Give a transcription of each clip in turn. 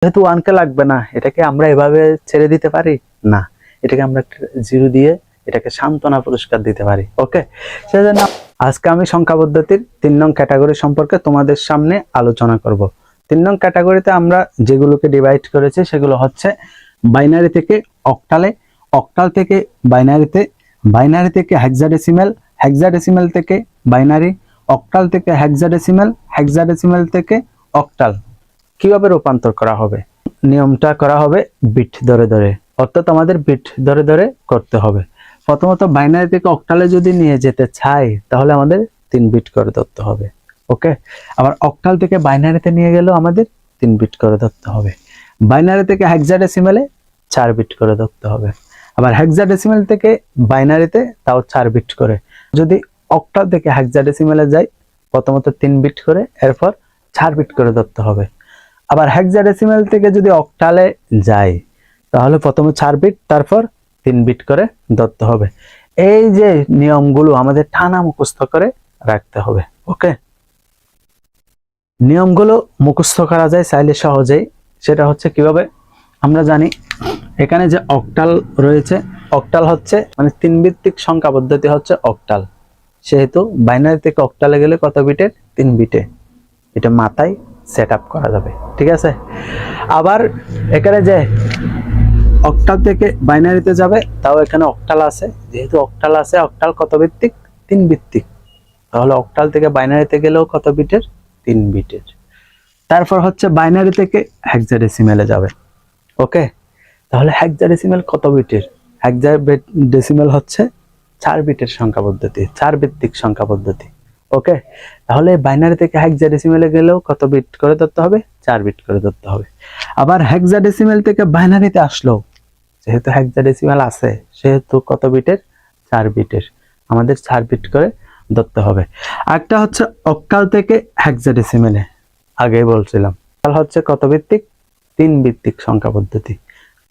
যেহেতু 1k লাগবে না, এটাকে আমরা এভাবে ছেড়ে দিতে পারি না, এটাকে আমরা 0 দিয়ে এটাকে সান্ত্বনা পুরস্কার দিতে পারি। ওকে, সেজন্য আজকে আমি সংখ্যা পদ্ধতির 3 নং ক্যাটাগরি সম্পর্কে তোমাদের সামনে আলোচনা করব। 3 নং ক্যাটাগরিতে আমরা যেগুলোকে ডিভাইড করেছি সেগুলো হচ্ছে বাইনারি থেকে অক্টালে, অক্টাল থেকে বাইনারিতে, বাইনারি থেকে হেক্সাডেসিমাল, হেক্সাডেসিমাল থেকে বাইনারি, অক্টাল থেকে হেক্সাডেসিমাল, হেক্সাডেসিমাল থেকে অক্টাল। কিভাবে রূপান্তর করা হবে? নিয়মটা করা হবে বিট ধরে ধরে, অর্থাৎ আমাদের বিট ধরে ধরে করতে হবে। প্রথমত বাইনারি থেকে অক্টালে যদি নিয়ে যেতে চাই তাহলে আমাদের 3 বিট করে ধরতে হবে। ওকে, আবার অক্টাল থেকে বাইনারিতে নিয়ে গেলেও আমাদের 3 বিট করে ধরতে হবে। বাইনারি থেকে হেক্সাডেসিমালে 4 বিট করে ধরতে হবে। আবার হেক্সাডেসিমাল থেকে বাইনারিতে তাও 4 বিট করে। যদি অক্টাল থেকে হেক্সাডেসিমালে যাই প্রথমত 3 বিট করে, এরপর 4 বিট করে ধরতে হবে। আবার হেক্সাডেসিমাল থেকে যদি অক্টালে যাই তাহলে প্রথমে 4 বিট, তারপর 3 বিট করে ধরতে হবে। এই যে নিয়মগুলো আমাদের টানা মুখস্থ করে রাখতে হবে। ওকে, নিয়মগুলো মুখস্থ করা যায় চাইলে সহজেই। সেটা হচ্ছে কিভাবে, আমরা জানি এখানে যে অক্টাল রয়েছে, অক্টাল হচ্ছে মানে 3 ভিত্তিক সংখ্যা পদ্ধতি হচ্ছে অক্টাল। সেহেতু বাইনারি থেকে অক্টালে গেলে কত বিটের? 3 বিটে। এটা মাথায় সেট আপ করা যাবে, ঠিক আছে। আবার এখানে যে অক্টাল থেকে বাইনারিতে যাবে তাও এখানে অক্টাল আছে, যেহেতু অক্টাল আছে, অক্টাল কত ভিত্তিক? 3 ভিত্তিক। তাহলে অক্টাল থেকে বাইনারিতে গেলেও কত বিটের? 3 বিটের। তারপর হচ্ছে বাইনারি থেকে হেক্সাডেসিমালে যাবে। ওকে, তাহলে হেক্সাডেসিমাল কত বিটের? হেক্সাডেসিমাল হচ্ছে 4 বিটের সংখ্যা পদ্ধতি, 4 ভিত্তিক সংখ্যা পদ্ধতি। ওকে, তাহলে বাইনারি থেকে হেক্সাডেসিমালে গেলেও কত বিট করে ধরতে হবে? 4 বিট করে ধরতে হবে। আবার হেক্সাডেসিমাল থেকে বাইনারিতে আসলো, যেহেতু হেক্সাডেসিমাল আছে সেহেতু কত বিটের? 4 বিটের। আমাদের 4 বিট করে ধরতে হবে। একটা হচ্ছে অক্টাল থেকে হেক্সাডেসিমালে, আগেই বলছিলাম অক্টাল হচ্ছে কত ভিত্তিক? 3 ভিত্তিক সংখ্যা পদ্ধতি।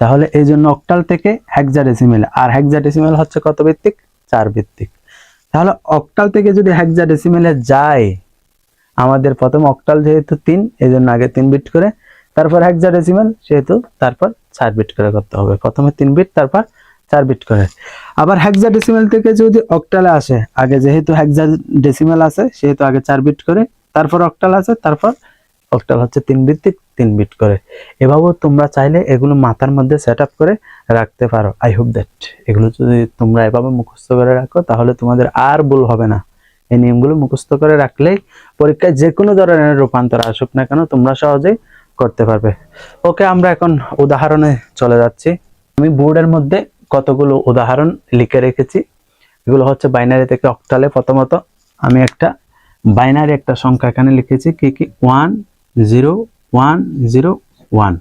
তাহলে এই জন্য অক্টাল থেকে হেক্সাডেসিমাল, আর হেক্সাডেসিমাল হচ্ছে কত ভিত্তিক? 4 ভিত্তিক। তাহলে অক্টাল থেকে যদি হেক্সাডেসিমালে যায়, আমাদের প্রথম অক্টাল যেহেতু 3 এই জন্য আগে 3 বিট করে, তারপর হেক্সাডেসিমাল সেহেতু তারপর 4 বিট করে করতে হবে। প্রথমে 3 বিট, তারপর 4 বিট করে। আবার হেক্সাডেসিমাল থেকে যদি অক্টালে আসে, আগে যেহেতু হেক্সাডেসিমাল আছে সেহেতু আগে 4 বিট করে, তারপর অক্টাল আছে, তারপর অক্টাল হচ্ছে 3 ভিত্তিক, 3 বিট করে। এভাবেও তোমরা চাইলে এগুলো মাথার মধ্যে সেট আপ করে রাখতে পারো। আই হোপ দ্যাট এগুলো যদি তোমরা এভাবে মুখস্থ করে রাখো তাহলে তোমাদের আর ভুল হবে না। এই নিয়মগুলো মুখস্থ করে রাখলেই পরীক্ষায় যে কোনো ধরনের রূপান্তর আসুক না কেন তোমরা সহজেই করতে পারবে। ওকে, আমরা এখন উদাহরণে চলে যাচ্ছি। আমি বোর্ডের মধ্যে কতগুলো উদাহরণ লিখে রেখেছি। এগুলো হচ্ছে বাইনারি থেকে অক্টালে। প্রথমত আমি একটা বাইনারি একটা সংখ্যা এখানে লিখেছি, কি কি? 1 0 1 0 1।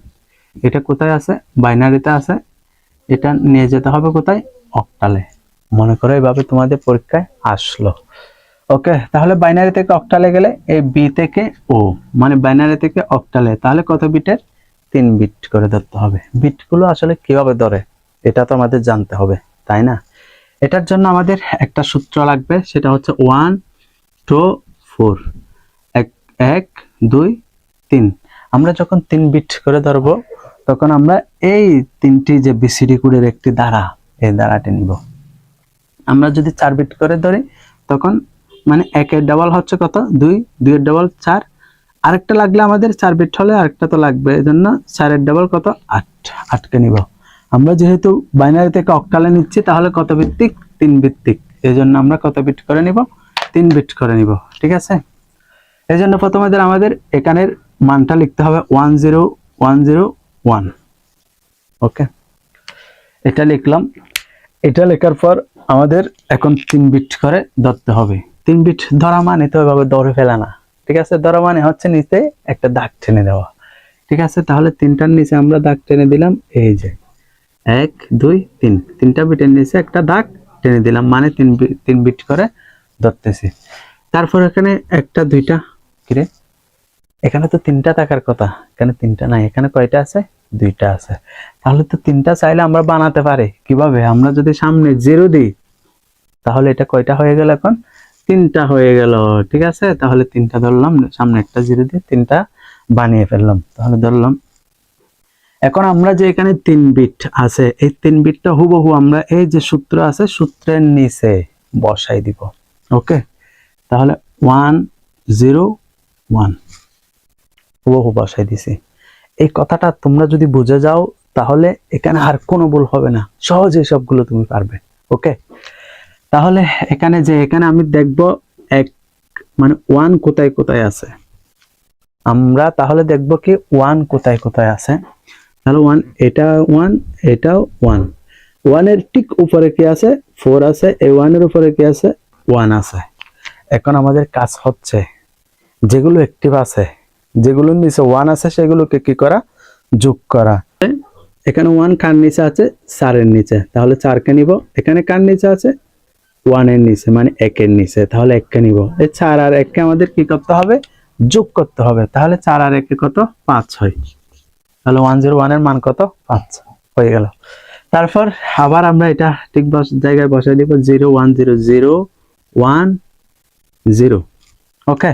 এটা কোথায় আছে? বাইনারিতে আছে। এটা নিয়ে যেতে হবে কোথায়? অক্টালে। মনে করো এইভাবে তোমাদের পরীক্ষায় আসলো। ওকে, তাহলে বাইনারি থেকে অক্টালে গেলে এই বি থেকে ও, মানে বাইনারি থেকে অক্টালে, তাহলে কত বিটের? 3 বিট করে ধরতে হবে। বিটগুলো আসলে কিভাবে ধরে এটা তো আমাদের জানতে হবে, তাই না? এটার জন্য আমাদের একটা সূত্র লাগবে, সেটা হচ্ছে 1 2 4, 1 2 3। আমরা যখন 3 বিট করে ধরবো তখন আমরা এই তিনটি যে বিসিডি কোডের একটি ধারা, এই ধারাটি নিব। আমরা যদি 4 বিট করে ধরি তখন মানে 1 এর ডাবল হচ্ছে কত? 2, 2 এর ডাবল 4, আরেকটা লাগলে আমাদের 4 বিট হলে আরেকটা তো লাগবে, এজন্য 4 এর ডাবল কত? 8, 8 কে নিব। আমরা যেহেতু বাইনারি থেকে অক্টালে নিচ্ছি তাহলে কত ভিত্তিক? 3 ভিত্তিক। এজন্য আমরা কত বিট করে নিব? 3 বিট করে নিব, ঠিক আছে। এজন্য প্রথমে আমাদের এখানের মানটা লিখতে হবে 10101। ওকে, এটা লিখলাম। এটা লেখার পর আমাদের এখন 3 বিট করে ধরতে হবে। 3 বিট ধরা মানে তো এভাবে ধরে ফেলা না, ঠিক আছে। ধরা মানে হচ্ছে নিচে একটা দাগ টেনে দেওয়া, ঠিক আছে। তাহলে 3টার নিচে আমরা দাগ টেনে দিলাম, এই যে 1 2 3, 3টা বিটের নিচে একটা দাগ টেনে দিলাম, মানে 3 বিট করে ধরতেছি। তারপর এখানে একটা দুইটা, কিরে এখানে তো 3টা থাকার কথা, এখানে 3টা নাই, এখানে কয়টা আছে? 2টা আছে। তাহলে তো 3টা চাইলে আমরা বানাতে পারি। কিভাবে? আমরা যদি সামনে 0 দিই তাহলে এটা কয়টা হয়ে গেল? এখন 3টা হয়ে গেল, ঠিক আছে। তাহলে 3টা ধরলাম, সামনে একটা 0 দিয়ে 3টা বানিয়ে ফেললাম। তাহলে ধরলাম এখন আমরা যে এখানে 3 বিট আছে, এই 3 বিটটা হুবহু আমরা এই যে সূত্র আছে সূত্রের নিচে বসাই দিব। ওকে, তাহলে 1 0 1 হুবহু বসাই দিছি। এই কথাটা তোমরা যদি বুঝে যাও তাহলে এখানে আর কোনো ভুল হবে না, সহজে সবগুলো তুমি পারবে। ওকে, তাহলে এখানে আমি দেখব এক মানে 1 কোথায় কোথায় আছে, আমরা তাহলে দেখব কি 1 কোথায় কোথায় আছে। তাহলে 1 এটা 1 এটাও 1, 1 এর ঠিক উপরে কি আছে 4 আছে, এই 1 এর উপরে কি আছে 1 আছে। এখন আমাদের কাজ হচ্ছে যেগুলো অ্যাক্টিভ আছে, যেগুলোর নিচে 1 আছে সেগুলোকে কি করা, যোগ করা। এখানে 1 কার নিচে আছে 4 এর নিচে, তাহলে 4 কে নিব। এখানে কার নিচে আছে 1 এর নিচে মানে 1 এর নিচে, তাহলে 1 কে নিব। এই 4 আর 1 কে আমাদের কি করতে হবে, যোগ করতে হবে। তাহলে 4 আর 1 এ কত 5 হয়, তাহলে 101 এর মান কত 5 হয়ে গেল। তারপর আবার আমরা এটা ঠিক জায়গায় বসাই দিব 0 1 0 0 1 0। ওকে,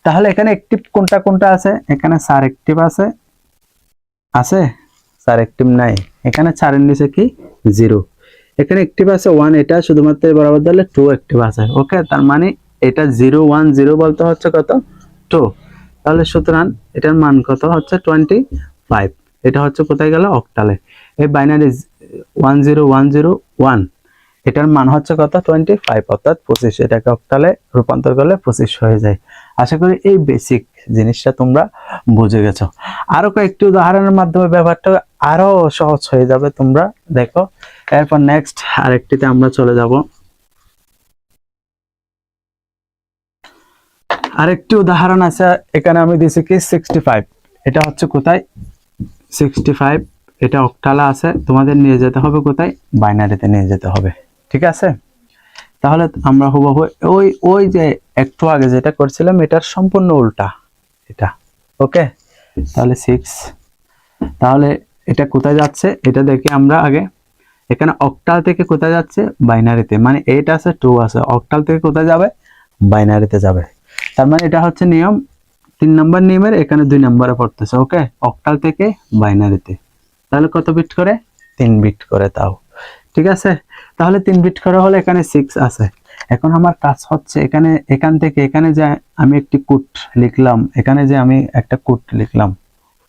তাহলে এখানে অ্যাক্টিভ কোনটা কোনটা আছে, এখানে 4 অ্যাক্টিভ আছে, আছে 4 অ্যাক্টিভ নাই, এখানে 4 এর নিচে কি 0, এখানে অ্যাক্টিভ আছে 1, এটা শুধুমাত্র বরাবর দিলে 2 অ্যাক্টিভ আছে। ওকে, তার মানে এটা 0 1 0 বলতে হচ্ছে কত 2, তাহলে সুতরাং এটার মান কত হচ্ছে 25। এটা হচ্ছে কোথায় গেল অক্টালে, এই বাইনারি 1 0 1 0 1 এটার মান হচ্ছে কত 25 অর্থাৎ 25, এটাকে অক্টালে রূপান্তর করলে 25 হয়ে যায়। আশা করি এই বেসিক জিনিসটা তোমরা বুঝে গেছো। আরো কয়েকটি উদাহরণের মাধ্যমে ব্যাপারটা আরো সহজ হয়ে যাবে, তোমরা দেখো। এরপর নেক্সট আরেকটিতে আমরা চলে যাব। আরেকটি উদাহরণ আছে, এখানে আমি দিয়েছি কি 65, এটা হচ্ছে কোথায় 65, এটা অক্টালে আছে, তোমাদের নিয়ে যেতে হবে কোথায় বাইনারিতে নিয়ে যেতে হবে। ঠিক আছে, তাহলে আমরা হুবহু ওই ওই যে একটু আগে যেটা করছিলাম এটার সম্পূর্ণ উল্টা এটা। ওকে, তাহলে 6, তাহলে এটা কোথায় যাচ্ছে এটা দেখি আমরা আগে। এখানে অক্টাল থেকে কোথায় যাচ্ছে বাইনারিতে, মানে 8 আছে 2 আছে, অক্টাল থেকে কোথায় যাবে বাইনারিতে যাবে। তার মানে এটা হচ্ছে নিয়ম 3 নম্বর নিয়মের এখানে 2 নম্বরে পড়তেছে। ওকে, অক্টাল থেকে বাইনারিতে, তাহলে কত বিট করে 3 বিট করে তাও। ঠিক আছে, তাহলে 3 বিট করে হলে এখানে 6 আছে। এখন আমার কাজ হচ্ছে এখান থেকে এখানে যে আমি একটি কোড লিখলাম, এখানে যে আমি একটা কোড লিখলাম,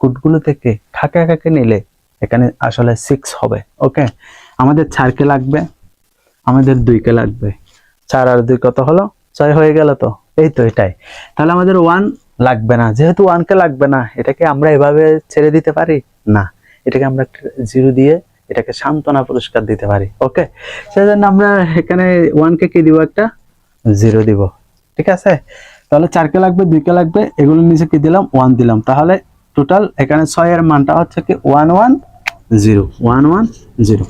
কোডগুলো থেকে খাকে খাকে নিলে এখানে আসলে 6 হবে। ওকে, আমাদের 4 কে লাগবে, আমাদের 2 কে লাগবে, 4 আর 2 কত হলো 6 হয়ে গেল। তো এই তো এটাই, তাহলে আমাদের 1 লাগবে না, যেহেতু 1 কে লাগবে না এটাকে আমরা এভাবে ছেড়ে দিতে পারি না, এটাকে আমরা 0 দিয়ে এটাকে সান্ত্বনা পুরস্কার দিতে পারি। ওকে, সেজন্য আমরা এখানে 1 কে কি দিব একটা 0 দিব। ঠিক আছে, তাহলে 4 কে লাগবে 2 কে লাগবে, এগুলোর নিচে কি দিলাম 1 দিলাম, তাহলে টোটাল এখানে 6 এর মানটা হচ্ছে কি 1 1 0 1 1 0।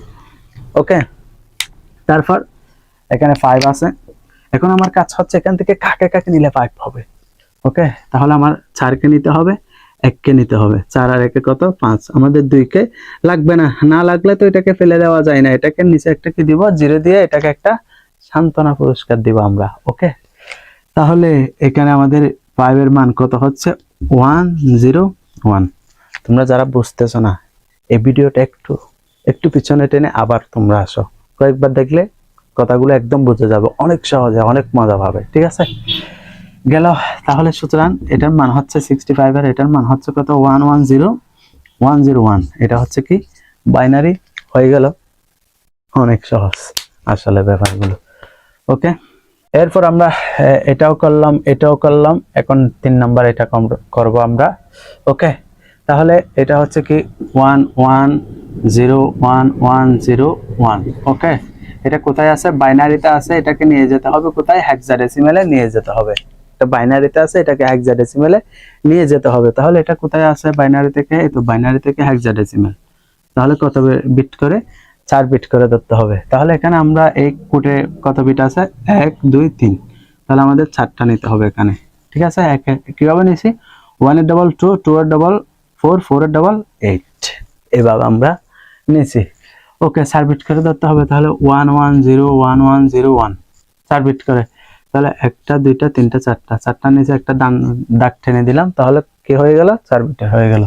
ওকে, তারপর এখানে 5 আছে, এখন আমার কাজ হচ্ছে এখান থেকে কাকে কাকে নিলে 5 হবে। ওকে, তাহলে আমার 4 কে নিতে হবে, 1 কে নিতে হবে, 4 আর 1 কত 5, আমাদের 2 কে লাগবে না, না লাগলে তো এটাকে ফেলে দেওয়া যায় না, এটাকে নিচে একটা কি দিব 0 দিয়ে এটাকে একটা সান্ত্বনা পুরস্কার দিব আমরা। ওকে, তাহলে এখানে আমাদের 5 এর মান কত হচ্ছে 1 0 1। তোমরা যারা বুঝতেছো না এই ভিডিওটা একটু একটু পিছনে টেনে আবার তোমরা আসো, কয়েকবার দেখলে কথাগুলো একদম বুঝে যাবে, অনেক সহজে অনেক মজা পাবে। ঠিক আছে, গেল। তাহলে সুতরাং এটার মান হচ্ছে 65 আর এটার মান হচ্ছে কত 1 1 0 1 0 1, এটা হচ্ছে কি বাইনারি হয়ে গেল। অনেক সহজ আসলে ব্যাপারগুলো। ওকে, এরপর আমরা এটাও করলাম এটাও করলাম, এখন 3 নাম্বার এটা করব আমরা। ওকে, তাহলে এটা হচ্ছে কি 1 1 0 1 1 0 1। ওকে, এটা কোথায় আছে বাইনারিতে আছে, এটাকে নিয়ে যেতে হবে কোথায় হেক্সাডেসিমেলে নিয়ে যেতে হবে, এটা বাইনারিতে আছে এটাকে হেক্সাডেসিমেলে নিয়ে যেতে হবে। তাহলে এটা কোথায় আছে বাইনারি থেকে, এই তো বাইনারি থেকে হেক্সাডেসিমেল, তাহলে কত বিট করে 4 বিট করে ধরতে হবে। তাহলে এখানে আমরা এই কোডে কত বিট আছে 1 2 3, তাহলে আমাদের 4টা নিতে হবে এখানে। ঠিক আছে, কিভাবে নিছি 1 এর ডবল 2 2 এর ডবল 4 4 এর ডবল 8, এভাবে আমরা নিছি। ওকে, 4 বিট করে ধরতে হবে, তাহলে 1 1 0 1 1 0 1 4 বিট করে, তাহলে 1টা 2টা 3টা 4টা নিচে একটা দাগ টেনে দিলাম, তাহলে কি হয়ে গেল 4 বিট হয়ে গেল।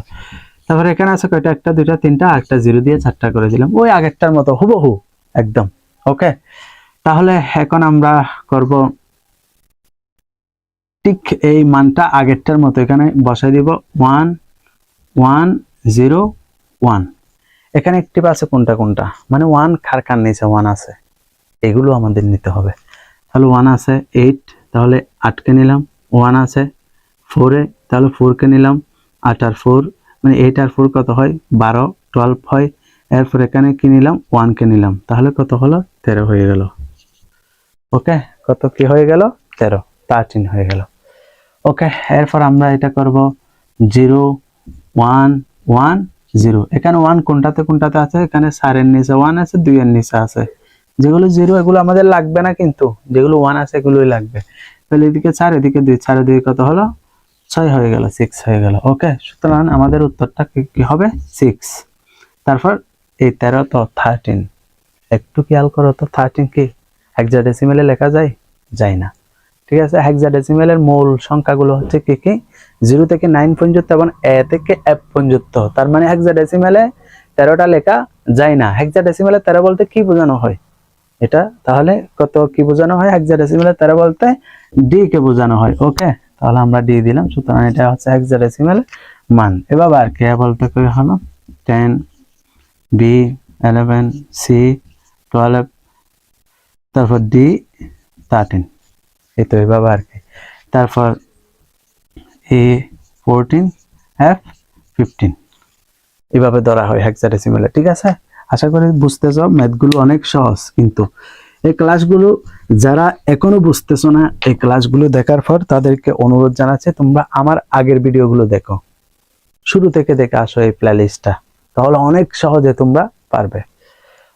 তারপরে এখানে আছে কয়টা, একটা দুইটা তিনটা, একটা জিরো দিয়ে 4টা করে দিলাম, ওই আগেরটার মতো হুবহু একদম। ওকে, তাহলে এখন আমরা করব ঠিক এই মানটা আগেরটার মতো এখানে বসাই দিব 1 1 0 1। এখানে একটিভ আছে কোনটা কোনটা, মানে 1 খার নিচে 1 আছে, এগুলো আমাদের নিতে হবে। তাহলে 1 আছে 8, তাহলে 8 কে নিলাম। 1 আছে 4 এ, তাহলে 4 কে নিলাম। 8 আর 4 মানে 8 আর 4 কত হয়, 12 12 হয়। এরপর এখানে কি নিলাম, 1 কে নিলাম, তাহলে কত হলো, 13 হয়ে গেল। ওকে, কত কি হয়ে গেল, 13 হয়ে গেল। ওকে, এরপর আমরা এটা করব 0 1 1 0। এখানে 1 কোনটাতে কোনটাতে আছে, এখানে 4 এর নিচে 1 আছে, 2 এর নিচে আছে। যেগুলো 0 এগুলো আমাদের লাগবে না, কিন্তু যেগুলো 1 আছে এগুলোই লাগবে। তাহলে এদিকে 4 এদিকে 2, 4 এ 2 কত হলো, 6 হয়ে গেল, 6 হয়ে গেল। ওকে, সুতরাং আমাদের উত্তরটা কি হবে, 6। তারপর এই 13 তো 13, একটু খেয়াল করো তো 13 কি হেক্সাডেসিমেলে লেখা যায়, যায় না। ঠিক আছে, হেক্সাডেসিমেলের মূল সংখ্যাগুলো হচ্ছে কি কি, 0 থেকে 9 পর্যন্ত এবং a থেকে f পর্যন্ত। তার মানে হেক্সাডেসিমেলে 13টা লেখা যায় না। হেক্সাডেসিমেলে 13 বলতে কি বোঝানো হয় এটা, তাহলে কত কি বোঝানো হয়, হেক্সাডেসিমেলে 13 বলতে d কে বোঝানো হয়। ওকে, তাহলে আমরা d দিলাম, সুতরাং এটা হচ্ছে হেক্সাডেসিমেল মান। এবার আর কে বলতে কি হলো, 10 b 11 c 12, তারপর d 13, এই তো এভাবে আর কি। তারপর a 14 f 15, এভাবে ধরা হয় হেক্সাডেসিমেলে। ঠিক আছে, আশা করি বুঝতেছো, ম্যাথগুলো অনেক সহজ। কিন্তু এই ক্লাসগুলো যারা এখনো বুঝতেছো না, এই ক্লাসগুলো দেখার পর তাদেরকে অনুরোধ জানাচ্ছি, তোমরা আমার আগের ভিডিওগুলো দেখো, শুরু থেকে দেখে আসো এই প্লেলিস্টটা, তাহলে অনেক সহজে তোমরা পারবে।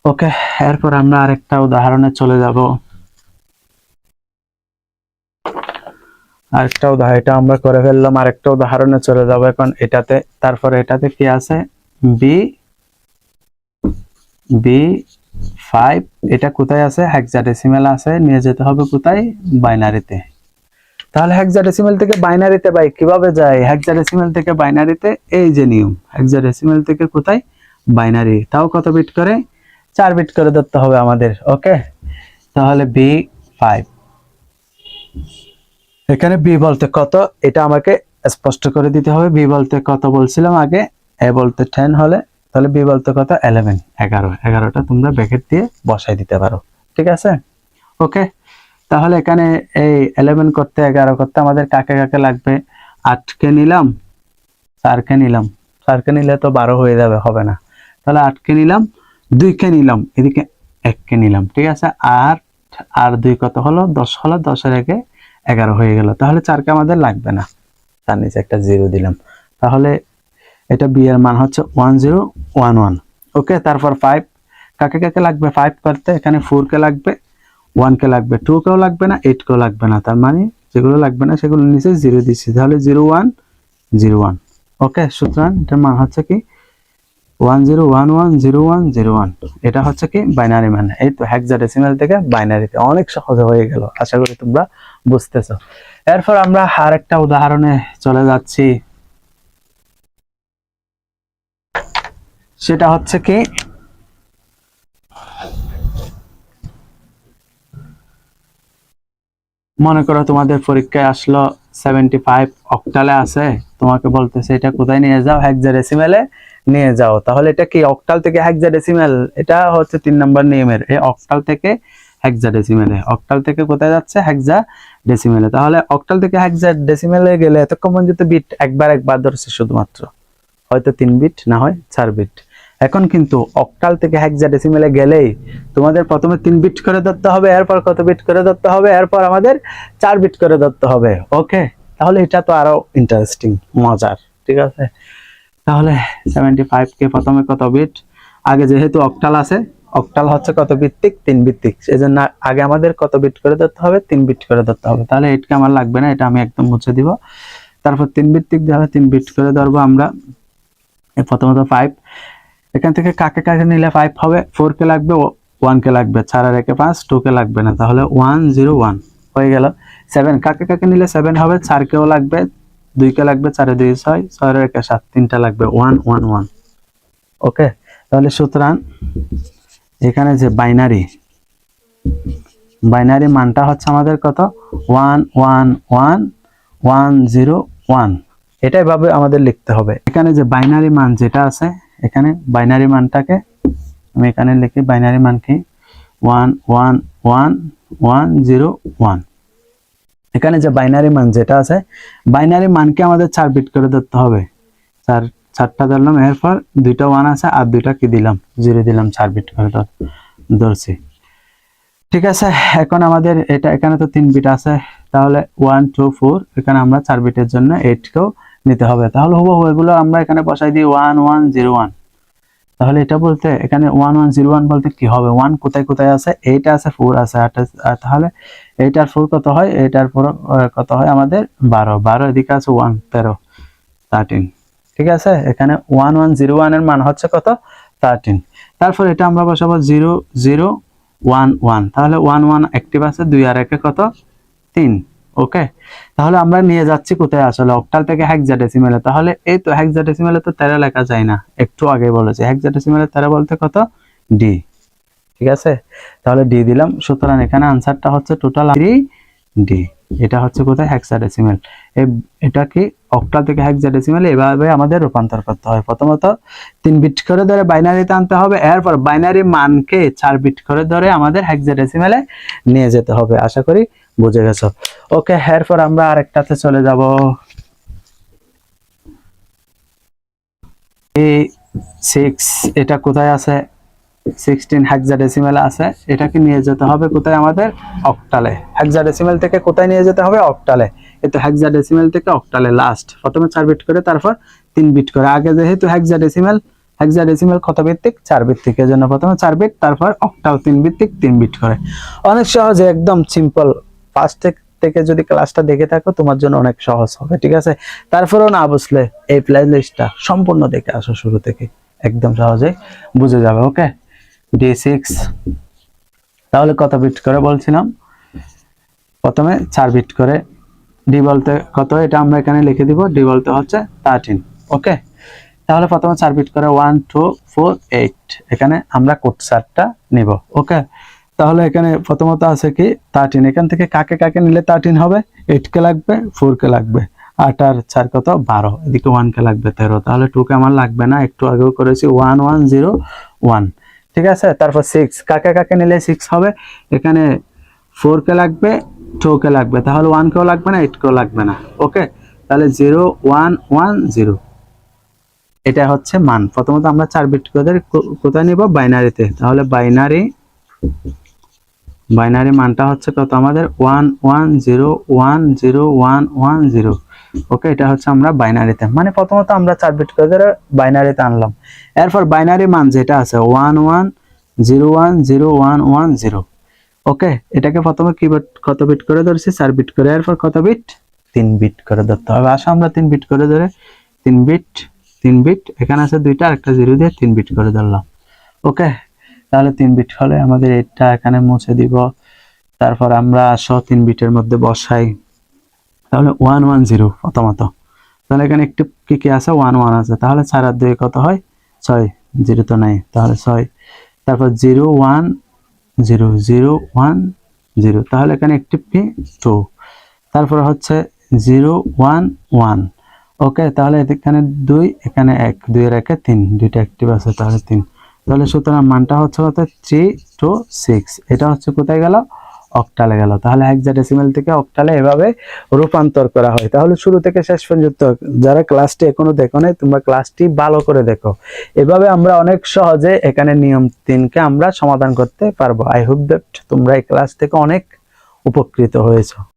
ওকে, এরপর আমরা আরেকটা উদাহরণে চলে যাব। এটা আমরা করে ফেললাম, আরেকটা উদাহরণে চলে যাব এখন এটাতে। তারপরে এটাতে কি আছে, বি বি 5, এটা কোথায় আছে, হেক্সাডেসিমেল আছে, নিয়ে যেতে হবে কোথায়, বাইনারিতে। তাহলে হেক্সাডেসিমেল থেকে বাইনারিতে ভাই কিভাবে যায়, হেক্সাডেসিমেল থেকে বাইনারিতে এই যে নিয়ম, হেক্সাডেসিমেল থেকে কোথায়, বাইনারি, তাও কত বিট করে, 4 বিট করে ধরতে হবে আমাদের। ওকে, তাহলে B5, এখানে বি বলতে কত এটা আমাকে স্পষ্ট করে দিতে হবে। বি বলতে কত বলছিলাম আগে, এ বলতে 10 হলে, তাহলে বি বলতে কত, 11 11, 11টা তোমরা ব্র্যাকেট দিয়ে বসাই দিতে পারো। ঠিক আছে, ওকে, তাহলে এখানে এই 11 করতে 11 করতে আমাদের কাকে কাকে লাগবে, 8 কে নিলাম, 4 কে নিলাম, 4 কে নিলে তো 12 হয়ে যাবে, হবে না। তাহলে 8 কে নিলাম, 2 কে নিলাম, এদিকে 1 কে নিলাম। ঠিক আছে, 8 আর 2 কত হলো, 10 হলো, 10 এর আগে 11 হয়ে গেল। তাহলে 4 কে আমাদের লাগবে না, তার নিচে একটা 0 দিলাম। তাহলে এটা বি এর মান হচ্ছে 1011। ওকে, তারপর 5, কাকে কাকে লাগবে 5 করতে, এখানে 4 কে লাগবে, 1 কে লাগবে, 2 কেও লাগবে না, 8 কেও লাগবে না। তার মানে যেগুলো লাগবে না সেগুলো নিচে 0 দিচ্ছি, তাহলে 0101। ওকে, সুতরাং এটার মান হচ্ছে কি 10110101। এটা হচ্ছে কি বাইনারি মান। এই তো হেক্সাডেসিমাল থেকে বাইনারিতে, অনেক সহজ হয়ে গেল, আশা করি তোমরা বুঝতেছো। এরপর আমরা আরেকটা উদাহরণে চলে যাচ্ছি, সেটা হচ্ছে কি, মনে করো তোমাদের পরীক্ষায় আসলো 75 অক্টালে আছে, তোমাকে বলতেছে এটা কোথায় নিয়ে যাও, হেক্সাডেসিমেলে নিয়ে যাও। তাহলে এটা কি অক্টাল থেকে হেক্সাডেসিমেল, এটা হচ্ছে 3 নম্বর নিয়মের, এই অক্টাল থেকে হেক্সাডেসিমেলে, অক্টাল থেকে কোথায় যাচ্ছে, হেক্সাডেসিমেলে। তাহলে অক্টাল থেকে হেক্সাডেসিমেলে গেলে এতক্ষণ পর্যন্ত বিট একবার ধরছে শুধুমাত্র, হয়তো 3 বিট না হয় 4 বিট। এখন কিন্তু অক্টাল থেকে হেক্সাডেসিমেলে গেলেই তোমাদের প্রথমে 3 বিট করে ধরতে হবে, এরপর কত বিট করে ধরতে হবে, এরপর আমাদের 4 বিট করে ধরতে হবে। ওকে, তাহলে এটা তো আরো ইন্টারেস্টিং, মজার। ঠিক আছে, তাহলে 75 কে প্রথমে কত বিট, আগে যেহেতু অক্টাল আছে, অক্টাল হচ্ছে কত ভিত্তিক, 3 ভিত্তিক, সেজন্য আগে আমাদের কত বিট করে ধরতে হবে, 3 বিট করে ধরতে হবে। তাহলে 8 কে আমার লাগবে না, এটা আমি একদম মুছে দিব। তারপর 3 ভিত্তিক যাবে, 3 বিট করে ধরবো আমরা। প্রথমত 5, এখান থেকে কাকে কাকে নিলে 5 হবে, 4 কে লাগবে, 1 কে লাগবে, 4 আর 1 এ 5, 2 কে লাগবে না, তাহলে 101 হয়ে গেল। 7, কাকে কাকে নিলে 7 হবে, 4 কেও লাগবে, 2 কে লাগবে, 4 2 6, 6 এর 1 7, 3টা লাগবে 1 1 1। ওকে, তাহলে সুতরাং এখানে যে বাইনারি মানটা হচ্ছে আমাদের কত 1 1 1 1 0 1। এটাই ভাবে আমাদের লিখতে হবে। এখানে যে বাইনারি মান যেটা আছে, এখানে বাইনারি মানটাকে আমি এখানে লিখি, বাইনারি মান কি 1 1 1 1 0 1। এখানে যে বাইনারি মান যেটা আছে, বাইনারি মানকে আমাদের 4 বিট করে ধরতে হবে। 4টা ধরলাম, এরপর 2টা 1 আছে আর 2টা কি দিলাম 0 দিলাম, 4 বিট করে ধরছি। ঠিক আছে, এখন আমাদের এটা এখানে তো 3 বিট আছে, তাহলে 1 2 4, এখানে আমরা 4 বিটের জন্য 8 কেও নিতে হবে। তাহলে হুবহু এগুলো আমরা এখানে বসাই দিই 1 1 0 1। তাহলে এটা বলতে এখানে 1 1 0 1 বলতে কি হবে, 1 কোথায় কোথায় আছে, 8 আছে 4 আছে 8 আছে, তাহলে 8 আর 4 কত হয়, 8 আর 4 কত হয় আমাদের 12, 12 এদিকে আছে 1 13 13। ঠিক আছে, এখানে 1 1 0 1 এর মান হচ্ছে কত 13। তারপর এটা আমরা বসাবো 0 0 1 1, তাহলে 1 1 অ্যাক্টিভ আছে, 2 আর 1 কত 3। ওকে, তাহলে আমরা নিয়ে যাচ্ছি কোথায়, আসলে অক্টাল থেকে হেক্সাডেসিমেলে। তাহলে এই তো হেক্সাডেসিমেলে তো 13 লেখা যায় না, একটু আগে বলেছি হেক্সাডেসিমেলে 13 বলতে কত ডি। ঠিক আছে, তাহলে ডি দিলাম। সুতরাং এখানে আনসারটা হচ্ছে টোটাল 3 ডি। এটা হচ্ছে কোথায় হেক্সাডেসিমেল। এটা কি অক্টাল থেকে হেক্সাডেসিমেলে এভাবে আমাদের রূপান্তর করতে হয়। প্রথমত 3 বিট করে ধরে বাইনারিতে আনতে হবে, এরপর বাইনারি মানকে 4 বিট করে ধরে আমাদের হেক্সাডেসিমেলে নিয়ে যেতে হবে। আশা করি বুঝে গেছো। ওকে, এরপর আমরা আরেকটাতে চলে যাব। A6 এটা কোথায় আছে, 16 হেক্সাডেসিমেলে আছে। এটাকে নিয়ে যেতে হবে কোথায় আমাদের অক্টালে। হেক্সাডেসিমেল থেকে কোথায় নিয়ে যেতে হবে অক্টালে। এই তো হেক্সাডেসিমেল থেকে অক্টালে লাস্ট প্রথমে 4 বিট করে, তারপর 3 বিট করে। আগে যেহেতু হেক্সাডেসিমেল কত ভিত্তিক 4 ভিত্তিক, এজন্য প্রথমে 4 বিট, তারপর অক্টাল 3 ভিত্তিক 3 বিট করে। অনেক সহজে, একদম সিম্পল। ফার্স্ট থেকে যদি ক্লাসটা দেখে থাকো তোমার জন্য অনেক সহজ হবে। ঠিক আছে, তারপরেও না বুঝলে এই প্লেলিস্টটা সম্পূর্ণ দেখে আসো শুরু থেকে, একদম সহজে বুঝে যাবে। ওকে, D6 তাহলে কত বিট করে বলছিলাম, প্রথমে 4 বিট করে। ডি বলতে কত, এটা আমরা এখানে লিখে দিব, ডি বলতে হচ্ছে 13। ওকে, তাহলে প্রথমে 4 বিট করে 1 2 4 8, এখানে আমরা কোড 4টা নিব। ওকে, তাহলে এখানে প্রথমত আছে কি 13, এখান থেকে কাকে কাকে নিলে 13 হবে, 8 কে লাগবে, 4 কে লাগবে, 8 আর 4 কত 12, এদিকে 1 কে লাগবে 13, তাহলে 2 কে আমার লাগবে না, একটু আগেও করেছি 1 1 0 1। ঠিক আছে, তারপর 6 কাকে কাকে নিলে 6 হবে, এখানে 4 কে লাগবে, 2 কে লাগবে, তাহলে 1 কেও লাগবে না, 8 কেও লাগবে না। ওকে, তাহলে 0 1 1 0, এটা হচ্ছে মান। প্রথমত আমরা 4 বিট করে কোথায় নিব বাইনারিতে, তাহলে বাইনারি মানটা হচ্ছে কত আমাদের 1 1 0 1 0 1 1 0। ওকে, এটা হচ্ছে আমরা বাইনারিতে, মানে প্রথমত আমরা 4 বিট করে বাইনারিতে আনলাম। এরপর বাইনারি মান যেটা আছে 1 1 0 1 0 1 1 0। ওকে, এটাকে প্রথমে কি কত বিট করে ধরছি 4 বিট করে, এরপর কত বিট 3 বিট করে ধরতে হবে। আসো আমরা 3 বিট করে ধরে 3 বিট, এখানে আছে 2টা আর একটা 0 দিয়ে 3 বিট করে ধরলাম। ওকে, তাহলে 3 বিট হলে আমাদের এটা এখানে মুছে দিব। তারপর আমরা 3 বিটের মধ্যে বসাই, তাহলে 1 1 0 প্রথমত। তাহলে এখানে একটু কি কি আছে 1 1 আছে, তাহলে 4 আর 2 কত হয় 6, 0 তো নাই, তাহলে 6। তারপর 0 1 0 0 1 0, তাহলে এখানে একটিভ কি 2। তারপর হচ্ছে 0 1 1। ওকে, তাহলে এখানে 2, এখানে 1, 2 এর 1 3, দুইটা অ্যাক্টিভ আছে, তাহলে 3। তাহলে সুতরাং মানটা হচ্ছে কত 3 2 6। এটা হচ্ছে কোথায় গেল অক্টালে গেল। তাহলে হেক্সাডেসিমেল থেকে অক্টালে এভাবে রূপান্তর করা হয়। তাহলে শুরু থেকে শেষ পর্যন্ত যারা ক্লাসটি এখনো দেখো নাই, তোমরা ক্লাসটি ভালো করে দেখো। এভাবে আমরা অনেক সহজে এখানে নিয়ম 3কে আমরা সমাধান করতে পারবো। আই হোপ দ্যাট তোমরা এই ক্লাস থেকে অনেক উপকৃত হয়েছো।